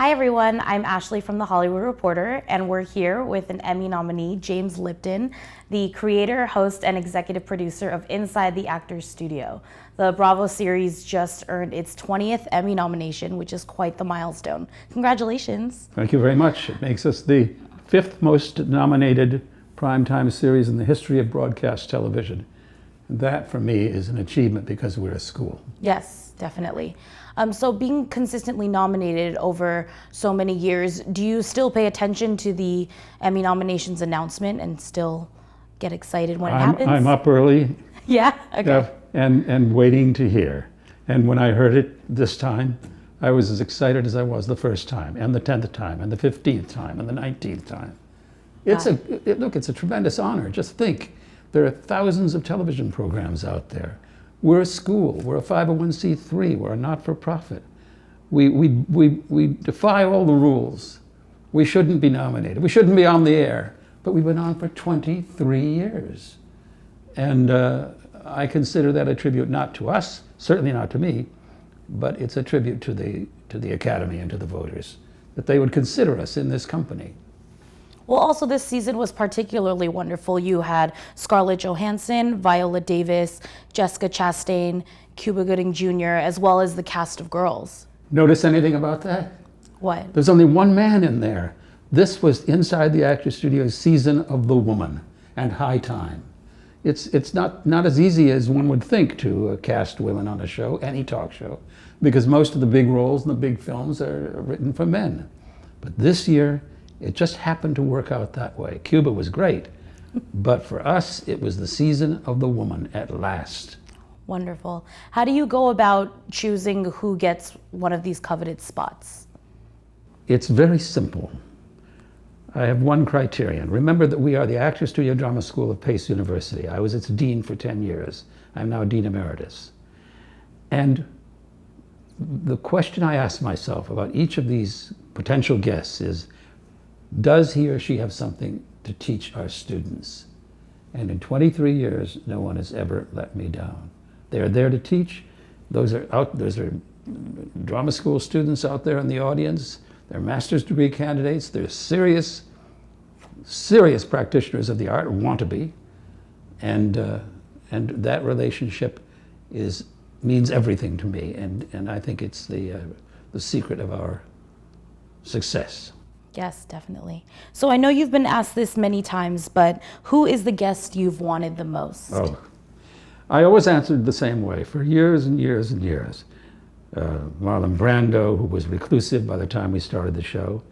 Hi everyone, I'm Ashley from The Hollywood Reporter, and we're here with an Emmy nominee, James Lipton, the creator, host, and executive producer of Inside the Actors Studio. The Bravo series just earned its 20th Emmy nomination, which is quite the milestone. Congratulations. Thank you very much. It makes us the 5th most nominated primetime series in the history of broadcast television. And that, for me, is an achievement because we're a school. Yes, definitely. So being consistently nominated over so many years, do you still pay attention to the Emmy nominations announcement and still get excited when it happens? I'm up early. Yeah? Okay. And waiting to hear. And when I heard it this time, I was as excited as I was the first time, and the 10th time, and the 15th time, and the 19th time. It's a tremendous honor. Just think, there are thousands of television programs out there. We're a school, we're a 501c3, we're a not-for-profit. We defy all the rules. We shouldn't be nominated, we shouldn't be on the air, but we've been on for 23 years. And I consider that a tribute not to us, certainly not to me, but it's a tribute to the Academy and to the voters, that they would consider us in this company. Well, also this season was particularly wonderful. You had Scarlett Johansson, Viola Davis, Jessica Chastain, Cuba Gooding Jr., as well as the cast of Girls. Notice anything about that? What? There's only one man in there. This was Inside the Actors Studio's season of the woman, and high time. It's not as easy as one would think to cast women on a show, any talk show, because most of the big roles in the big films are written for men. But this year, it just happened to work out that way. Cuba was great, but for us, it was the season of the woman at last. Wonderful. How do you go about choosing who gets one of these coveted spots? It's very simple. I have one criterion. Remember that we are the Actors Studio Drama School of Pace University. I was its dean for 10 years. I'm now Dean Emeritus. And the question I ask myself about each of these potential guests is, does he or she have something to teach our students? And in 23 years, no one has ever let me down. They are there to teach. Those are drama school students out there in the audience. They're master's degree candidates. They're serious practitioners of the art, or want to be. And that relationship means everything to me. And I think it's the secret of our success. Yes, definitely. So I know you've been asked this many times, but who is the guest you've wanted the most? Oh, I always answered the same way for years and years and years. Marlon Brando, who was reclusive by the time we started the show.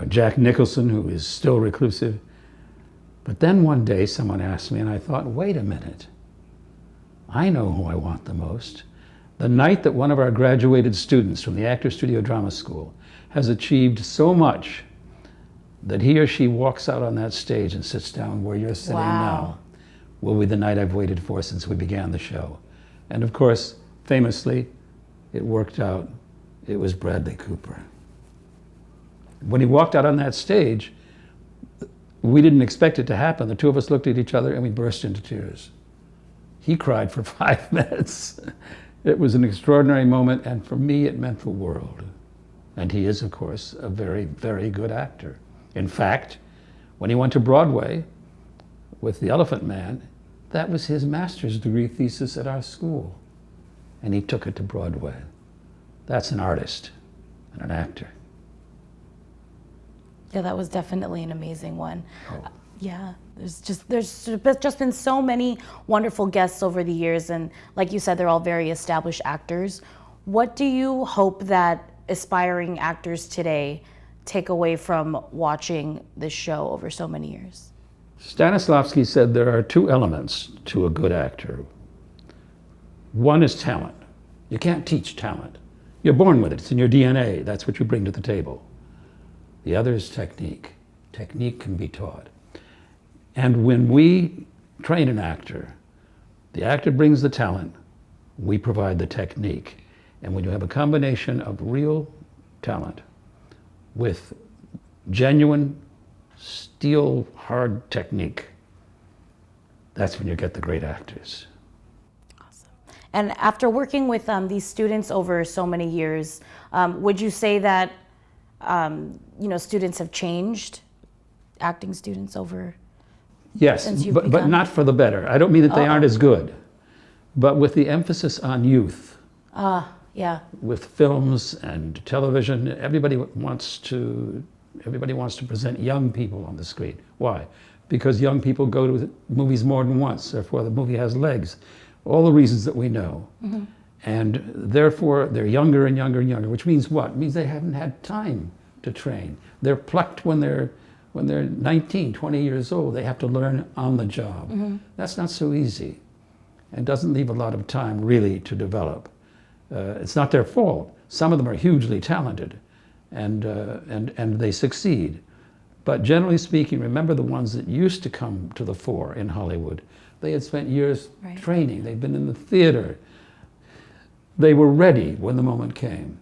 Jack Nicholson, who is still reclusive. But then one day someone asked me, and I thought, wait a minute. I know who I want the most. The night that one of our graduated students from the Actors Studio Drama School has achieved so much that he or she walks out on that stage and sits down where you're sitting now will be the night I've waited for since we began the show. And of course, famously, it worked out. It was Bradley Cooper. When he walked out on that stage, we didn't expect it to happen. The two of us looked at each other and we burst into tears. He cried for 5 minutes. It was an extraordinary moment, and for me, it meant the world. And he is, of course, a very, very good actor. In fact, when he went to Broadway with The Elephant Man, that was his master's degree thesis at our school. And he took it to Broadway. That's an artist and an actor. Yeah, that was definitely an amazing one. Oh. Yeah, there's just been so many wonderful guests over the years, and like you said, they're all very established actors. What do you hope that aspiring actors today take away from watching this show over so many years? Stanislavski said there are 2 elements to a good actor. One is talent. You can't teach talent. You're born with it. It's in your DNA. That's what you bring to the table. The other is technique. Technique can be taught. And when we train an actor, the actor brings the talent, we provide the technique. And when you have a combination of real talent with genuine steel hard technique, that's when you get the great actors. Awesome. And after working with these students over so many years, would you say that students have changed, acting students over Yes, since you've but begun? not for the better. I don't mean that they aren't as good, but with the emphasis on youth, Yeah. with films and television, everybody wants to present young people on the screen. Why? Because young people go to the movies more than once, therefore the movie has legs. All the reasons that we know. And therefore they're younger and younger and younger, which means what? It means they haven't had time to train. They're plucked when they're 19, 20 years old. They have to learn on the job. That's not so easy, and doesn't leave a lot of time really to develop. It's not their fault. Some of them are hugely talented, and they succeed. But generally speaking, remember the ones that used to come to the fore in Hollywood. They had spent years training. They'd been in the theater. They were ready when the moment came.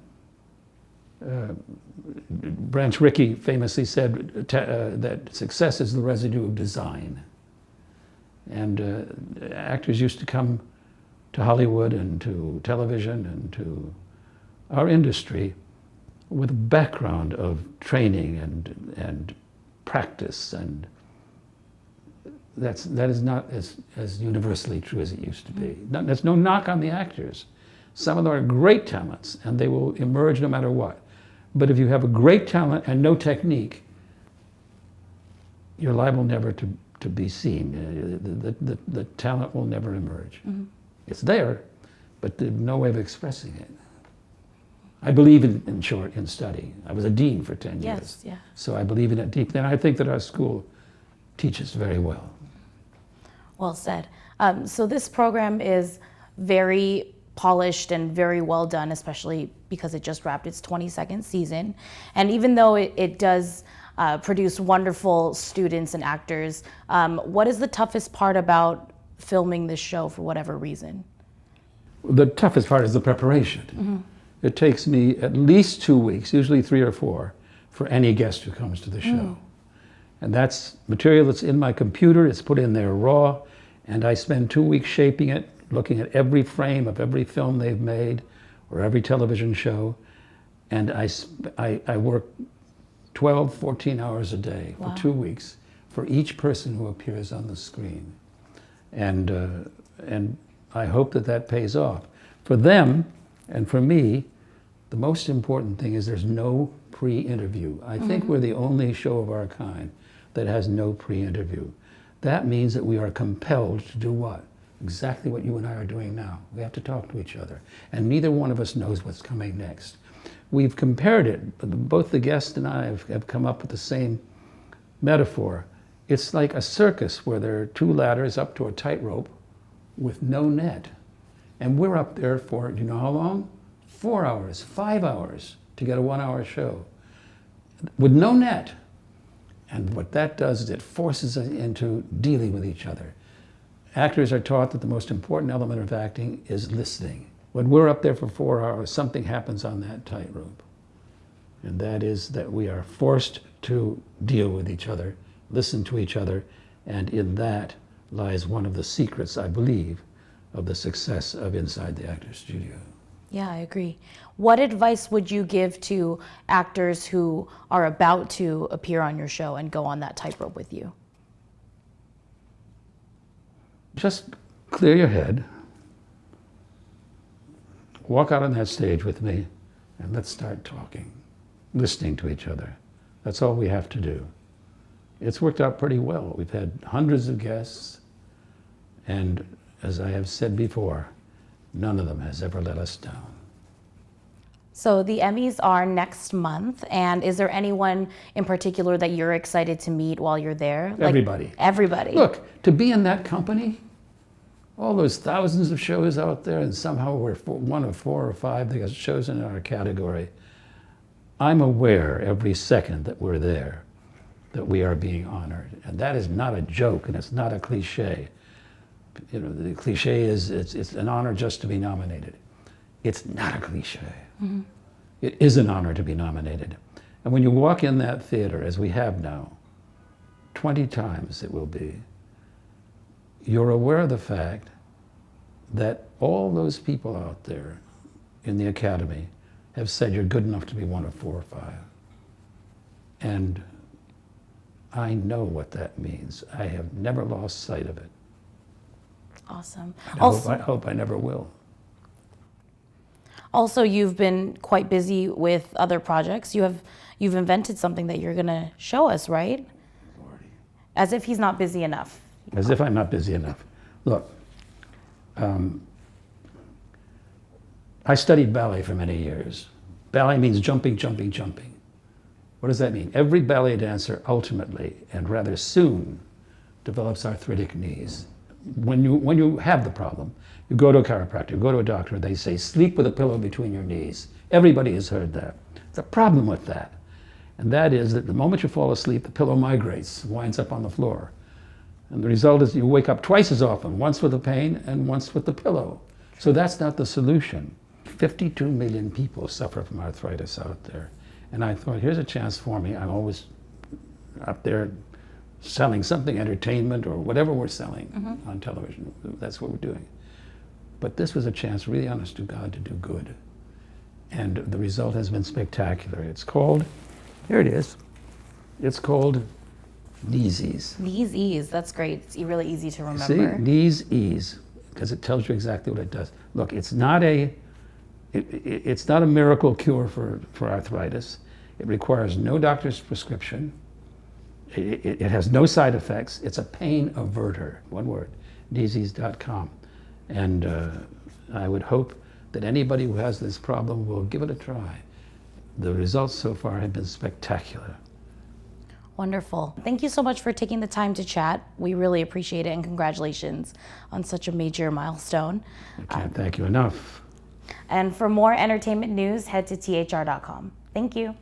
Branch Rickey famously said that success is the residue of design. And actors used to come to Hollywood and to television and to our industry with a background of training and practice, and that is not as universally true as it used to be. There's no knock on the actors. Some of them are great talents, and they will emerge no matter what. But if you have a great talent and no technique, you're liable never to be seen. The talent will never emerge. It's there, but there's no way of expressing it. I believe in study. I was a dean for 10 years. Yeah. So I believe in it deeply, and I think that our school teaches very well. Well said. So this program is very polished and very well done, especially because it just wrapped its 22nd season. And even though it does produce wonderful students and actors, what is the toughest part about filming this show for whatever reason? The toughest part is the preparation. It takes me at least 2 weeks, usually 3 or 4, for any guest who comes to the show. And that's material that's in my computer, it's put in there raw, and I spend 2 weeks shaping it, looking at every frame of every film they've made or every television show, and I work 12, 14 hours a day for 2 weeks for each person who appears on the screen. And I hope that pays off. For them and for me, the most important thing is there's no pre-interview. I think we're the only show of our kind that has no pre-interview. That means that we are compelled to do what? Exactly what you and I are doing now. We have to talk to each other. And neither one of us knows what's coming next. We've compared it, but both the guest and I have come up with the same metaphor. It's like a circus where there are 2 ladders up to a tightrope with no net. And we're up there for, do you know how long? 4 hours, 5 hours to get a 1-hour show with no net. And what that does is it forces us into dealing with each other. Actors are taught that the most important element of acting is listening. When we're up there for 4 hours, something happens on that tightrope. And that is that we are forced to deal with each other, listen to each other, and in that lies one of the secrets, I believe, of the success of Inside the Actors Studio. Yeah, I agree. What advice would you give to actors who are about to appear on your show and go on that tightrope with you? Just clear your head, walk out on that stage with me, and let's start talking, listening to each other. That's all we have to do. It's worked out pretty well. We've had hundreds of guests, and as I have said before, none of them has ever let us down. So the Emmys are next month, and is there anyone in particular that you're excited to meet while you're there? Everybody. Everybody. Look, to be in that company, all those thousands of shows out there, and somehow we're one of 4 or 5 that got chosen in our category. I'm aware every second that we're there, that we are being honored. And that is not a joke, and it's not a cliche. You know, the cliche is it's an honor just to be nominated. It's not a cliche. It is an honor to be nominated. And when you walk in that theater, as we have now, 20 times it will be, you're aware of the fact that all those people out there in the Academy have said you're good enough to be one of 4 or 5. And I know what that means. I have never lost sight of it. Awesome. I hope I never will. Also, you've been quite busy with other projects. You've invented something that you're going to show us, right? Lordy. As if he's not busy enough. As if I'm not busy enough. Look, I studied ballet for many years. Ballet means jumping, jumping, jumping. What does that mean? Every ballet dancer ultimately, and rather soon, develops arthritic knees. When you have the problem, you go to a chiropractor, you go to a doctor, they say, sleep with a pillow between your knees. Everybody has heard that. There's a problem with that. And that is that the moment you fall asleep, the pillow migrates, winds up on the floor. And the result is you wake up twice as often, once with the pain and once with the pillow. So that's not the solution. 52 million people suffer from arthritis out there. And I thought, here's a chance for me. I'm always up there selling something, entertainment or whatever we're selling on television. That's what we're doing. But this was a chance, really honest to God, to do good. And the result has been spectacular. It's called, here it is. It's called Bzees. Bzees, that's great. It's really easy to remember. See, Bzees, because it tells you exactly what it does. Look, it's not a miracle cure for arthritis. It requires no doctor's prescription. It has no side effects. It's a pain averter, one word, Bzees.com. And I would hope that anybody who has this problem will give it a try. The results so far have been spectacular. Wonderful. Thank you so much for taking the time to chat. We really appreciate it, and congratulations on such a major milestone. I can't thank you enough. And for more entertainment news, head to THR.com. Thank you.